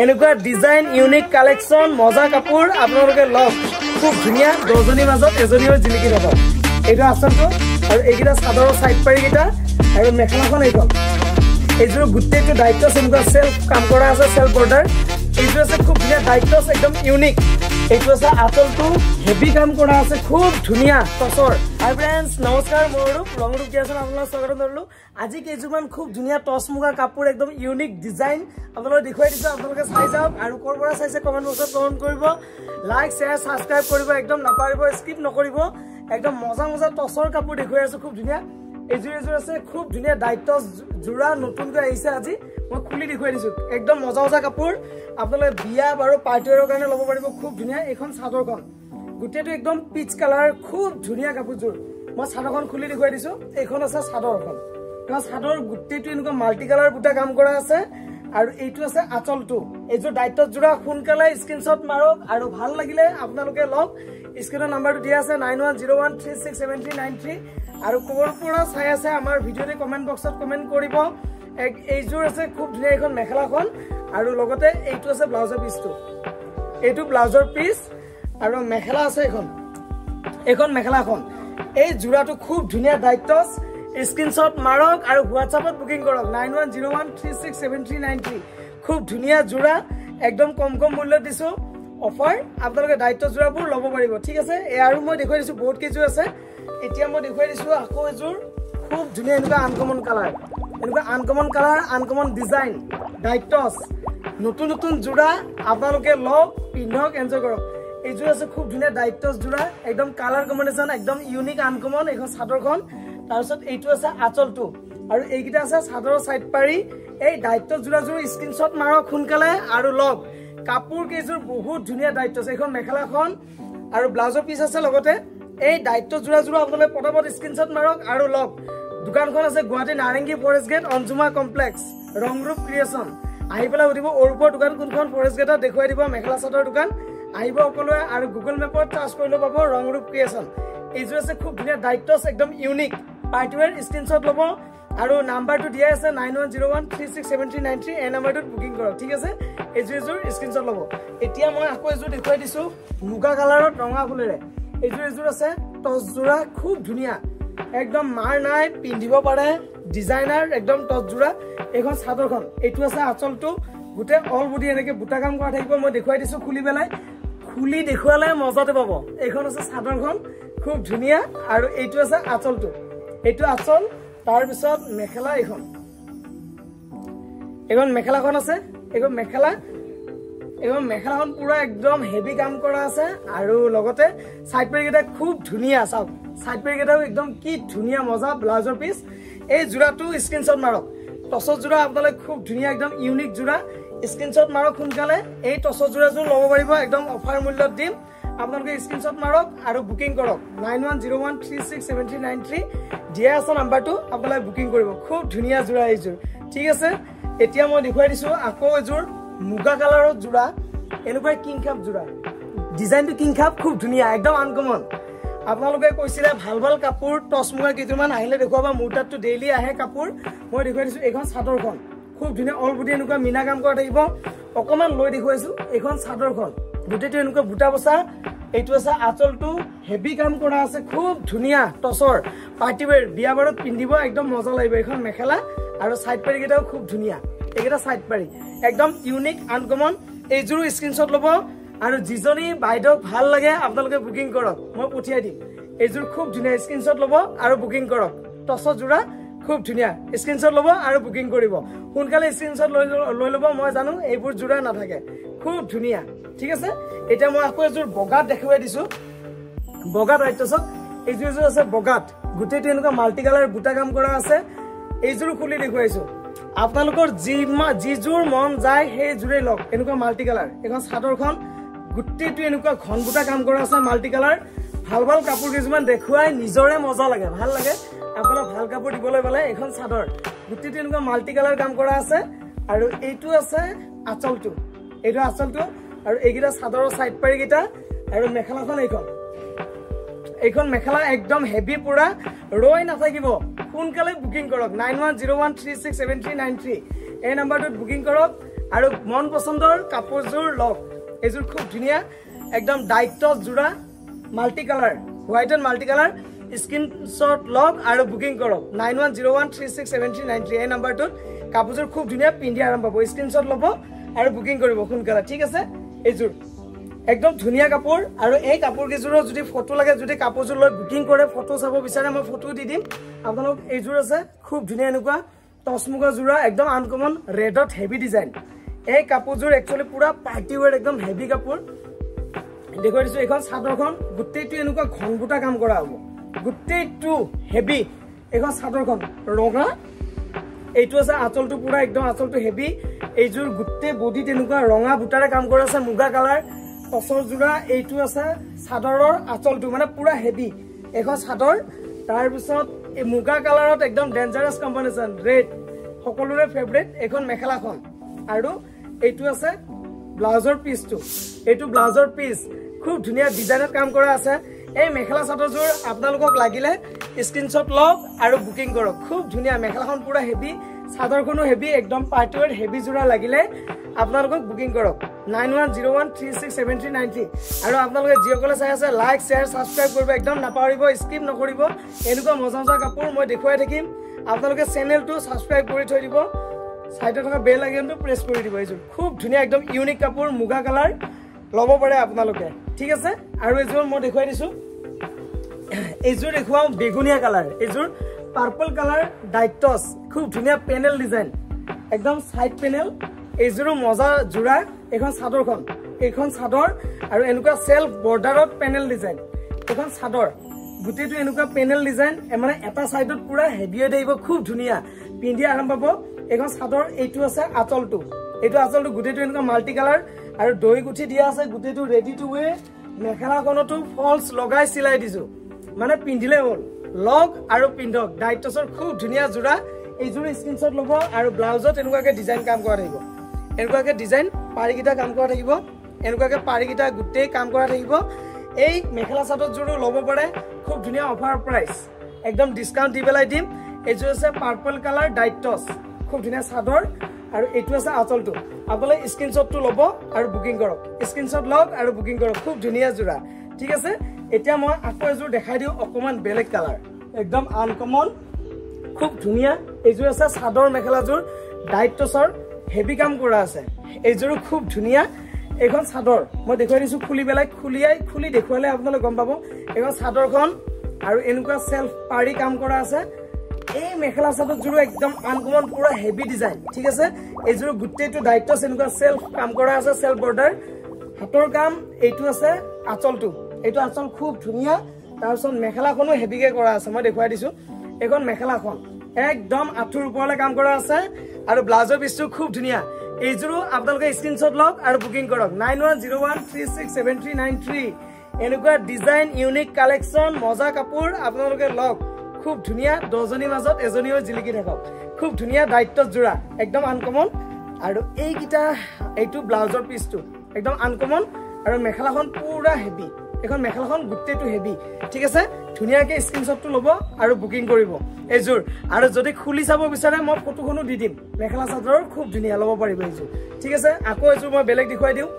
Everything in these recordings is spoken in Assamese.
এনেকুৱা ডিজাইন ইউনিক কালেকশন মজা কাপোৰ আপোনালোকে লওক খুব ধুনিয়া দজনী মাজত এজনীও জিলিকি ৰব এইটো আছলটো আৰু এইগিটা সাদৰৰ সাইড পাৰি গিটা আৰু মেখেলাখন এইখন এইযোৰ গুটেটো দায়িত্ব এনেকুৱা সেলফ কাম কৰা আছে সেলফ বৰ্ডাৰ এইযোৰ আছে খুব ধুনিয়া দায়িত্ব একদম ইউনিক এইটো আছে আছলটো হেভি কাম কৰা আছে খুব ধুনিয়া টসৰ হাই ফ্ৰেন্ডস নমস্কাৰ মোৰূপ ৰংৰূপ কিয়াছন আপোনালোক স্বাগত কৰিলো আজি কেইজুমান খুব ধুনিয়া টস মুগা কাপোৰ একদম ইউনিক ডিজাইন আপোনালোক দেখুৱাই দিছো আপোনালোকে চাই যাওক আৰু কোৰ পৰা চাইছে কমেন্ট বক্সত কমেন্ট কৰিব লাইক শেয়াৰ সাবস্ক্ৰাইব কৰিব একদম নাপাৰিব স্কিপ নকৰিব একদম মজা মজা টসৰ কাপোৰ দেখুৱাই আছো খুব ধুনিয়া এইযোৰ আছে খুব ধুনিয়া দায়িত্ব জোৰা নতুনকৈ আহিছে আজি মই খুলি দেখুৱাই দিছো একদম মজা মজা কাপোৰ আপোনালোকে বিয়া আৰু পাৰ্টিৰ কাৰণে ল'ব পাৰিব খুব ধুনিয়া এখন চাদৰখন গুটেটো একদম পিচ কালাৰ খুব ধুনিয়া কাপোৰযোৰ মই চাদৰখন খুলি দেখুৱাই দিছো এইখন আছে চাদৰখন এটা চাদৰ গুটেটো এনেকুৱা মাল্টি কালাৰ বুটা কাম কৰা আছে আৰু এইটো আছে আঁচলটো এইযোৰ দায়িত্ব জোৰা সোনকালে স্ক্ৰিনশ্বট মাৰক আৰু ভাল লাগিলে আপোনালোকে লওক স্ক্ৰিনৰ নাম্বাৰটো দিয়া আছে 9101367393 আৰু কোৰ পৰা চাই আছে আমাৰ ভিডিঅ'তে কমেন্ট বক্সত কমেন্ট কৰিব এইযোৰ আছে খুব ধুনিয়া এখন মেখেলাখন আৰু লগতে এইটো আছে ব্লাউজৰ পিসটো এইটো ব্লাউজৰ পিস আৰু মেখেলা আছে এখন মেখেলাখন এই জোৰাটো খুব ধুনিয়া দায়িত্ব স্ক্ৰিনশ্বট মাৰক আৰু হোৱাটছআপত বুকিং কৰক 9101367393 খুব ধুনিয়া জোৰা একদম কম মূল্যত দিছো অফাৰ আপোনালোকে দায়িত্ব জোৰাবোৰ ল'ব পাৰিব ঠিক আছে আৰু মই দেখুৱাই দিছো বহুত কেজু আছে এতিয়া মই দেখুৱাই দিছো আকৌ এজোৰ খুব ধুনিয়া এনেকুৱা আনকমন কালাৰ আনকমন ডিজাইন দায়িত্ব নতুন জোৰা আপোনালোকে লওক পিন্ধক এনজয় কৰক এইযোৰ আছে খুব ধুনিয়া দায়িত্ব জোৰা একদম কালাৰ কম্বিনেশ্যন একদম ইউনিক আনকমন এইখন চাদৰখন তাৰপিছত এইটো আছে আঁচলটো আৰু এইগিটা আছে চাদৰৰ সাইড পাৰি এই দায়িত্ব জোৰাযোৰ স্ক্ৰিনশ্বট মাৰক সোনকালে আৰু লওক কাপোৰ কেইযোৰ বহুত ধুনিয়া দায়িত্ব আছে এইখন মেখেলাখন আৰু ব্লাউজৰ পিস আছে লগতে এই দায়িত্ব জোৰাযোৰ আপোনালোকে পটাপট স্ক্ৰিনশ্বট মাৰক আৰু লওক দোকানখন আছে গুৱাহাটী নাৰেংগী ফৰেষ্ট গেট অঞ্জুমা কমপ্লেক্স ৰংৰূপ ক্ৰিয়েচন আহি পেলাই উঠিব ওৰপৰ দোকান কোনখন ফৰেষ্ট গেটত দেখুৱাই দিব মেখেলা চাদৰ দোকান আহিব সকলোৱে আৰু গুগল মেপত চাৰ্চ কৰিলে পাব ৰংৰূপ ক্ৰিয়েচন এইযোৰ আছে খুব ধুনিয়া দায়িত্ব একদম ইউনিক পাৰ্টিৱেৰ স্ক্ৰিনশ্বট ল'ব আৰু নাম্বাৰটো দিয়া আছে 9101367393 এই নাম্বাৰটোত বুকিং কৰক ঠিক আছে এইযোৰ স্ক্ৰিনশ্বট ল'ব এতিয়া মই আকৌ এযোৰ দেখুৱাই দিছো মুগা কালাৰত ৰঙা ফুলেৰে এইযোৰ আছে টস জোৰা খুব ধুনিয়া একদম মাৰ নাই পিন্ধিব পাৰে ডিজাইনাৰ একদম টস জোৰা এখন চাদৰখন এইটো আছে আঁচলটো গুটে অল বডি এনেকে বুটা কাম কৰা থাকিব মই দেখুৱাই দিছো খুলি দেখুৱালে মজাতে পাব এইখন আছে চাদৰখন খুব ধুনিয়া আৰু এইটো আছে আঁচলটো এইটো আঁচল তাৰ পিছত মেখেলা এইখন মেখেলাখন আছে এইখন মেখেলাখন পুৰা একদম হেভি কাম কৰা আছে আৰু লগতে সাইড পেৰিকেইটা খুব ধুনিয়া চাওক সাইড পেৰিকেইটাও একদম কি ধুনিয়া মজা ব্লাউজৰ পিস এই জোৰাটো স্ক্ৰিনশ্বট মাৰক টসৰ জোৰা আপোনালোকে খুব ধুনিয়া একদম ইউনিক জোৰা স্ক্ৰিনশ্বট মাৰক সোনকালে এই টসৰ জোৰাযোৰ ল'ব পাৰিব একদম অফাৰ মূল্যত দিম আপোনালোকে স্ক্ৰিনশ্বট মাৰক আৰু বুকিং কৰক 9101367393 দিয়া আছে নাম্বাৰটো আপোনালোকে বুকিং কৰিব খুব ধুনিয়া জোৰা এইযোৰ ঠিক আছে এতিয়া মই দেখুৱাই দিছো আকৌ এযোৰ মুগা কালাৰৰ জোৰা এনেকুৱা কিং খাপ জোৰা ডিজাইনটো কিং খাপ খুব ধুনিয়া একদম আনকমন আপোনালোকে কৈছিলে ভাল কাপোৰ টস মুগা কিছুমান আহিলে দেখুৱাবা মোৰ তাতটো ডেইলি আহে কাপোৰ মই দেখুৱাই দিছো এইখন চাদৰখন খুব ধুনিয়া অল বডি এনেকুৱা মিনা কাম কৰা থাকিব অকমান লৈ দেখুৱাইছো এইখন চাদৰখন গুটেটো এনেকুৱা বুটা বসা এইটো আছে আঁচলটো হেভি কাম কৰা আছে খুব ধুনিয়া টসৰ পাৰ্টিৱেৰ বিয়া বাৰত পিন্ধিব একদম মজা লাগিব এইখন মেখেলা আৰু সাইড পাৰি কেইটাও খুব ধুনিয়া এইকেইটা সাইড পাৰি একদম ইউনিক আনকমন এইযোৰ স্ক্ৰিনশ্বট ল'ব আৰু যিজনী বাইদেউ ভাল লাগে আপোনালোকে বুকিং কৰক মই পঠিয়াই দিম এইযোৰ খুব ধুনিয়া স্ক্ৰিনশ্বট ল'ব আৰু বুকিং কৰক টসৰ জোৰা খুব ধুনিয়া স্ক্ৰিনশ্বট ল'ব আৰু বুকিং কৰিব সোনকালে স্ক্ৰিনশ্বট লৈ ল'ব মই জানো এইবোৰ জোৰা নাথাকে খুব ধুনিয়া ঠিক আছে এতিয়া মই আকৌ এযোৰ বগাত দেখুৱাই দিছো বগাত আইটছক এইযোৰ আছে বগাত গুটেটো এনেকুৱা মাল্টি কালাৰ বুটা কাম কৰা আছে এইযোৰ খুলি দেখুৱাইছো আপোনালোকৰ যিযোৰ মন যায় সেই জোৰে লওক এনেকুৱা মাল্টি কালাৰ এখন চাদৰখন গুটেটো এনেকুৱা ঘন বুটা কাম কৰা আছে মাল্টি কালাৰ ভাল কাপোৰ কিছুমান দেখুৱাই নিজৰে মজা লাগে ভাল লাগে আপোনাক ভাল কাপোৰ দিবলৈ পালে এখন চাদৰ গুটেটো এনেকুৱা মাল্টি কালাৰ কাম কৰা আছে আৰু এইটো আছে আঁচলটো আৰু এইগিটা চাদৰৰ সাইড পাৰি গিটা আৰু মেখেলাখন এইখন মেখেলা একদম হেভি পুৰা ৰৈ নাথাকিব সোনকালে বুকিং কৰক 9101367393 এই নাম্বাৰটোত বুকিং কৰক আৰু মন পছন্দৰ কাপোৰযোৰ লওক এইযোৰ খুব ধুনীয়া একদম ডাইটছ জোৰা multi colour white and multi colour screenshot লওক আৰু বুকিং কৰক 9101367393 এই নাম্বাৰটোত কাপোৰযোৰ খুব ধুনীয়া পিন্ধি আৰাম পাব স্ক্ৰীনশ্বট ল'ব আৰু বুকিং কৰিব সোনকালে ঠিক আছে এইযোৰ একদম ধুনীয়া কাপোৰ আৰু এই কাপোৰ কেইযোৰৰ যদি ফটো লাগে যদি কাপোৰযোৰ লৈ বুকিং কৰে ফটো চাব বিচাৰে মই ফটো দি দিম আপোনালোক এইযোৰ আছে খুব ধুনীয়া এনেকুৱা টচমুগা জোৰা একদম আনকমন ৰেডত হেভি ডিজাইন এই কাপোৰযোৰ একচুৱেলি পুৰা পাৰ্টি ৱেৰ একদম হেভি কাপোৰ দেখুৱাই দিছো এইখন চাদৰখন গোটেইটো এনেকুৱা ঘন বুটা কাম কৰা হ'ব গোটেইটো হেভি এইখন চাদৰখন ৰঙা এইটো আছে আঁচলটো পুৰা একদম আঁচলটো হেভি এইযোৰ গোটেই বডি তেনেকুৱা ৰঙা বুটাৰে কাম কৰা আছে মুগা কালাৰ টচৰ জোৰা এইটো আছে চাদৰৰ আঁচলটো মানে পুৰা হেভি এখন চাদৰ তাৰপিছত এই মুগা কালাৰত একদম ডেঞ্জাৰাছ কম্বিনেশ্যন ৰেড সকলোৰে ফেভৰেট এখন মেখেলাখন আৰু এইটো আছে ব্লাউজৰ পিচটো এইটো ব্লাউজৰ পিচ খুব ধুনীয়া ডিজাইনত কাম কৰা আছে এই মেখেলা চাদৰযোৰ আপোনালোকক লাগিলে স্ক্ৰীনশ্বট লওক আৰু বুকিং কৰক খুব ধুনীয়া মেখেলাখন পুৰা হেভি চাদৰখনো হেভি একদম পাৰ্টিৱেৰ হেভি জোৰা লাগিলে আপোনালোকক বুকিং কৰক 9101367393 আৰু আপোনালোকে যিসকলে চাই আছে লাইক শ্বেয়াৰ ছাবস্ক্ৰাইব কৰিব একদম নাপাহৰিব স্কিপ নকৰিব এনেকুৱা মজা মজা কাপোৰ মই দেখুৱাই থাকিম আপোনালোকে চেনেলটো ছাবস্ক্ৰাইব কৰি থৈ দিব সাইডে থকা বেল আইকনটো প্ৰেছ কৰি দিব এইযোৰ খুব ধুনীয়া একদম ইউনিক কাপোৰ মুগা কালাৰ লব পাৰে আপোনালোকে ঠিক আছে আৰু এইযোৰ মই দেখুৱাই দিছো এইযোৰ দেখুৱাও বেগুনিয়া কালাৰ এইযোৰ পাৰ্পল কালাৰ ডাইটছ খুব ধুনীয়া পেনেল ডিজাইন একদম সাইড পেনেল এইযোৰ মজা জোৰা এখন চাদৰখন এইখন চাদৰ আৰু এনেকুৱা সেলফ বৰ্ডাৰত পেনেল ডিজাইন এখন চাদৰ গুটেটো এনেকুৱা পেনেল ডিজাইন মানে এটা সাইডত পুৰা হেভি হৈ থাকিব খুব ধুনীয়া পিন্ধি আৰাম পাব এখন চাদৰ এইটো আছে আঁচলটো এইটো আঁচলটো গুটেটো এনেকুৱা মাল্টি কালাৰ আৰু দই গুঠি দিয়া আছে গুটেটো ৰেডি টু ৱে মেখেলাখনতো ফলস লগাই চিলাই দিছো মানে পিন্ধিলে হ'ল লগ আৰু পিন্ধক ডাইটছৰ খুব ধুনীয়া জোৰা এইযোৰ স্ক্ৰীনশ্বট ল'ব আৰু ব্লাউজত এনেকুৱাকে ডিজাইন কাম কৰা থাকিব এনেকুৱাকে ডিজাইন পাৰিকিটা কাম কৰা থাকিব এনেকুৱাকে পাৰিকিটা গুটেই কাম কৰা থাকিব এই মেখেলা চাদৰযোৰো ল'ব পাৰে খুব ধুনীয়া অফাৰ প্ৰাইস একদম ডিসকাউন্ট দি পেলাই দিম এইযোৰ আছে পাৰ্পল কালাৰ ডাইটছ খুব ধুনীয়া চাদৰ আৰু এইটো আছে আঁচলটো আপোনালোকে স্ক্ৰীনশ্বটটো ল'ব আৰু বুকিং কৰক স্ক্ৰীনশ্বট লওক আৰু বুকিং কৰক খুব ধুনীয়া জোৰা ঠিক আছে এতিয়া মই আকৌ এযোৰ দেখাই দিও অকমান বেলেগ কালাৰ একদম আনকমন খুব ধুনীয়া এইযোৰ আছে চাদৰ মেখেলাযোৰ ডাইটছৰ হেভি কাম কৰা আছে এইযোৰ খুব ধুনীয়া এখন চাদৰ মই দেখুৱাই দিছো খুলি বেলাই খুলি দেখুৱালে আপোনালোকে গম পাব এখন চাদৰখন আৰু এনেকুৱা সেলফ পাৰি কাম কৰা আছে এই মেখেলা চাদৰযোৰ একদম আনকমন পুৰা হেভি ডিজাইন ঠিক আছে এইযোৰ গুটেটো ডাইটছ এনেকুৱা সেলফ কাম কৰা আছে সেলফ বৰ্ডাৰ হাতৰ কাম এইটো আছে আঁচলটো এইটো আঁচল খুব ধুনীয়া তাৰপিছত মেখেলাখনো হেভিকে কৰা আছে মই দেখুৱাই দিছো এখন মেখেলাখন একদম আঁঠুৰ ওপৰলৈ কাম কৰা আছে আৰু ব্লাউজৰ পিচটো খুব ধুনীয়া এইযোৰো আপোনালোকে স্ক্ৰীনশ্বট লওক আৰু বুকিং কৰক 9101367393 এনেকুৱা ডিজাইন ইউনিক কালেকচন মজা কাপোৰ আপোনালোকে লওক খুব ধুনীয়া দজনীৰ মাজত এজনী হৈ জিলিকি থাকক খুব ধুনীয়া ডাইটছ জোৰা একদম আনকমন আৰু এইকিটা এইটো ব্লাউজৰ পিচটো একদম আনকমন আৰু মেখেলাখন পুৰা হেভি এখন মেখেলাখন গুটেটো হেভি ঠিক আছে ধুনীয়াকে স্ক্ৰীনশ্বটটো ল'ব আৰু বুকিং কৰিব এইযোৰ আৰু যদি খুলি চাব বিচাৰে মই ফটোখনো দি দিম মেখেলা চাদৰৰ খুব ধুনীয়া ল'ব পাৰিব এইযোৰ ঠিক আছে আকৌ এইযোৰ মই বেলেগ দেখুৱাই দিওঁ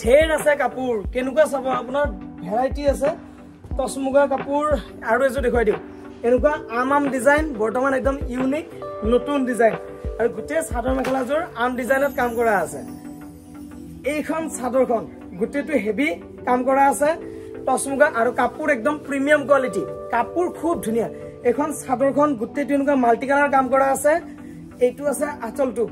ঢেৰ আছে কাপোৰ কেনেকুৱা চাব আপোনাৰ ভেৰাইটি আছে টচমুগা কাপোৰ আৰু এইযোৰ দেখুৱাই দিওঁ এনেকুৱা আম ডিজাইন বৰ্তমান একদম ইউনিক নতুন ডিজাইন আৰু গোটেই চাদৰ মেখেলাযোৰ আম ডিজাইনত কাম কৰা আছে এইখন চাদৰখন গুটেটো হেভি কাম কৰা আছে টচমুগা আৰু কাপোৰ একদম প্ৰিমিয়াম কোৱালিটি কাপোৰ খুব ধুনীয়া এখন চাদৰখন গুটেটো এনেকুৱা মাল্টি কালাৰ কাম কৰা আছে এইটো আছে আঁচলটো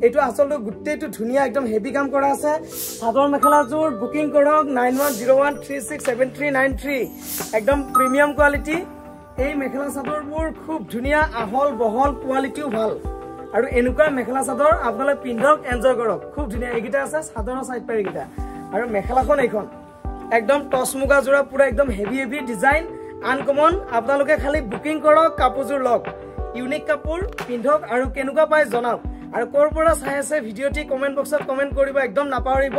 এইটো আঁচলটো গুটেটো ধুনীয়া একদম হেভি কাম কৰা আছে চাদৰ মেখেলাযোৰ বুকিং কৰক 9101367393 একদম প্ৰিমিয়াম কোৱালিটি এই মেখেলা চাদৰবোৰ খুব ধুনীয়া আহল বহল কোৱালিটিও ভাল আৰু এনেকুৱা মেখেলা চাদৰ আপোনালোকে পিন্ধক এনজয় কৰক খুব ধুনীয়া এইকিটা আছে চাদৰৰ সাইড পাৰিকিটা আৰু মেখেলাখন এইখন একদম টচমুগা জোৰা পুৰা একদম হেভি হেভি ডিজাইন আনকমন আপোনালোকে খালি বুকিং কৰক কাপোৰযোৰ লওক ইউনিক কাপোৰ পিন্ধক আৰু কেনেকুৱা পায় জনাওক আৰু কৰ পৰা চাই আছে ভিডিঅ'টি কমেন্ট বক্সত কমেন্ট কৰিব একদম নাপাহৰিব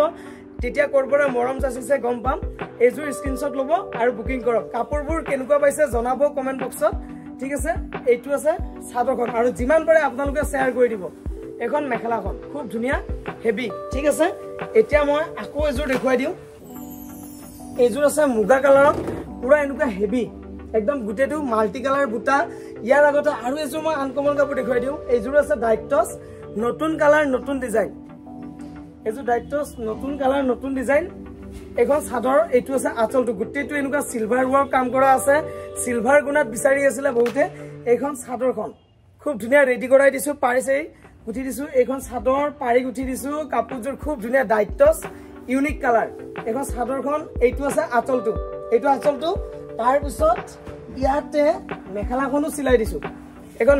তেতিয়া কৰ পৰা মৰম যাচিছে গম পাম এইযোৰ স্ক্ৰীনশ্বট ল'ব আৰু বুকিং কৰক কাপোৰবোৰ কেনেকুৱা পাইছে জনাব কমেন্ট বক্সত ঠিক আছে এইটো আছে চাদৰখন আৰু যিমান পাৰে আপোনালোকে শ্বেয়াৰ কৰি দিব এখন মেখেলাখন খুব ধুনীয়া হেভি ঠিক আছে এতিয়া মই আকৌ এযোৰ দেখুৱাই দিওঁ এযোৰ আছে মুগা কালাৰত পুৰা এনেকুৱা হেভি একদম গুটেটো মাল্টি কালাৰ বুটা ইয়াৰ আগতে আৰু এযোৰ মই আনকমন কাপোৰ দেখুৱাই দিওঁ এযোৰ আছে ডাইটস নতুন কালাৰ নতুন ডিজাইন এযোৰ ডাইটস নতুন কালাৰ নতুন ডিজাইন এখন চাদৰ এইটো আছে আঁচলটো গুটেটো এনেকুৱা সিলভাৰ ওয়াৰ্ক কাম কৰা আছে সিলভাৰ গুণাত বিচাৰি আছিল বহুতে এইখন চাদৰখন খুব ধুনীয়া ৰেডি কৰাই দিছো পাৰিছে গুঠি দিছো এইখন চাদৰ পাৰি গুঠি দিছো কাপোৰযোৰ খুব ধুনীয়া ডাইটস ইউনিক কালাৰ এখন চাদৰখন এইটো আছে আঁচলটো এইটো আঁচলটো তাৰ পিছত ইয়াতে মেখেলাখনো সিলাই দিছো এখন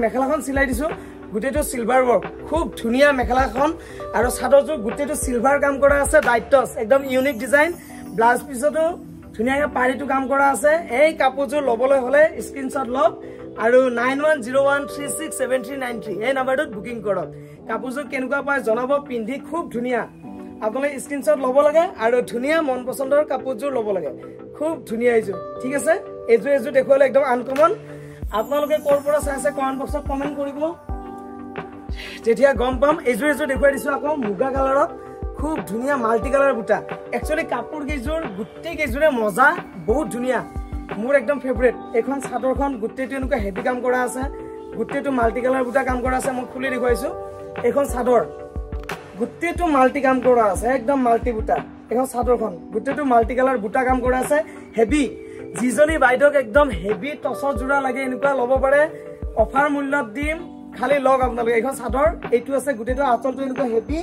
মেখেলাখন সিলাই দিছো গুটেটো সিলভাৰ ওয়াৰ্ক খুব ধুনীয়া মেখেলাখন আৰু চাদৰযোৰ গুটেটো সিলভাৰ কাম কৰা আছে ডাইটস একদম ইউনিক ডিজাইন ব্লাউজ পিছতো ধুনীয়াকৈ পাৰিটো কাম কৰা আছে এই কাপোৰযোৰ লবলৈ হলে স্ক্ৰিনশ্বট লওক আৰু 9101367393 এই নম্বৰটোত বুকিং কৰক কাপোৰযোৰ কেনেকুৱা পায় জনাব পিন্ধি খুব ধুনীয়া আপোনালোকে স্ক্ৰিনশ্বট ল'ব লাগে আৰু ধুনীয়া মন পছন্দৰ কাপোৰযোৰ ল'ব লাগে খুব ধুনীয়া এইযোৰ ঠিক আছে এইযোৰ দেখুৱালে একদম আনকমন আপোনালোকে ক'ৰ পৰা চাইছে কমেণ্ট বক্সত কমেণ্ট কৰিব যেতিয়া গম পাম এইযোৰ দেখুৱাই দিছো আকৌ মুগা কালাৰত খুব ধুনীয়া মাল্টি কালাৰ বুটা একচুয়ালি কাপোৰ কেইযোৰ গুটেই কেইযোৰে মজা বহুত ধুনীয়া মোৰ একদম ফেভাৰিট এখন চাদৰখন গুটেটো এনেকুৱা হেভি কাম কৰা আছে গুটেটো মাল্টি কালাৰ বুটা কাম কৰা আছে মই খুলি দেখুৱাইছো এখন চাদৰ গুটেটো মাল্টি কাম কৰা আছে একদম মাল্টি বুটা এখন চাদৰখন গুটেটো মাল্টি কালাৰ বুটা কাম কৰা আছে হেভি যিজনী বাইদক একদম হেভি টছৰ জোৰা লাগে এনেকুৱা ল'ব পাৰে অফাৰ মূল্যত দিম খালি লগ আপোনালোকে এখন চাদৰ এইটো আছে গুটেটো আঁচলটো এনেকুৱা হেভি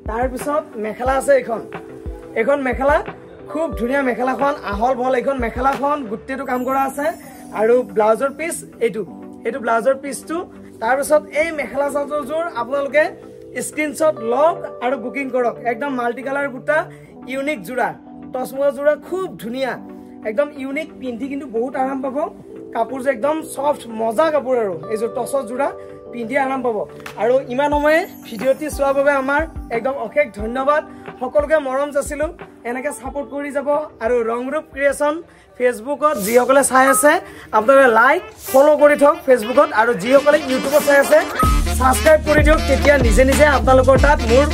তাৰ পিছত মেখেলা আছে এখন মেখেলা খুব ধুনীয়া মেখেলাখন আহল বহল এখন মেখেলাখন গুটেটো কাম কৰা আছে আৰু ব্লাউজৰ পিস এইটো ব্লাউজৰ পিসটো তাৰ পিছত এই মেখেলা চাদৰযোৰ আপোনালোকে স্ক্ৰিনশ্বট লওক আৰু বুকিং কৰক একদম মাল্টি কালাৰ বুটা ইউনিক জোৰা টছমুগা জোৰা খুব ধুনীয়া একদম ইউনিক পিন্ধি কিন্তু বহুত আৰাম পাব কাপোৰযোৰ একদম সফট মজা কাপোৰ আৰু এইযোৰ টছৰ জোৰা পিন্ধি আৰাম পাব আৰু ইমান সময়ে ভিডিঅ'টি চোৱাৰ বাবে আমাৰ একদম অশেষ ধন্যবাদ সকলোকে মৰম যাচিলো এনেকে সাপোৰ্ট কৰি যাব আৰু ৰংৰূপ ক্ৰিয়েচন ফেসবুকত যিসকলে চাই আছে আপোনালোকে লাইক ফলো কৰি থক ফেসবুকত আৰু যিসকলে ইউটিউবত চাই আছে সাবস্ক্ৰাইব কৰি দিয়ক তেতিয়া নিজে নিজে আপোনালোকৰ তাত মোৰ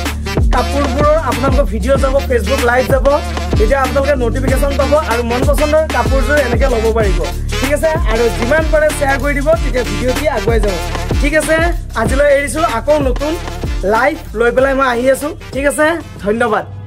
কাপোৰবোৰৰ আপোনালোকৰ ভিডিঅ' যাব ফেসবুক লাইভ যাব তেতিয়া আপোনালোকে নটিফিকেশন পাব আৰু মন পছন্দৰ কাপোৰযোৰ এনেকে ল'ব পাৰিব ঠিক আছে আৰু যিমান পাৰে শ্বেয়াৰ কৰি দিব তেতিয়া ভিডিঅ'টি আগুৱাই যাব ঠিক আছে আজিলৈ এৰিছো আকৌ নতুন লাইভ লৈ পেলাই মই আহি আছো ঠিক আছে ধন্যবাদ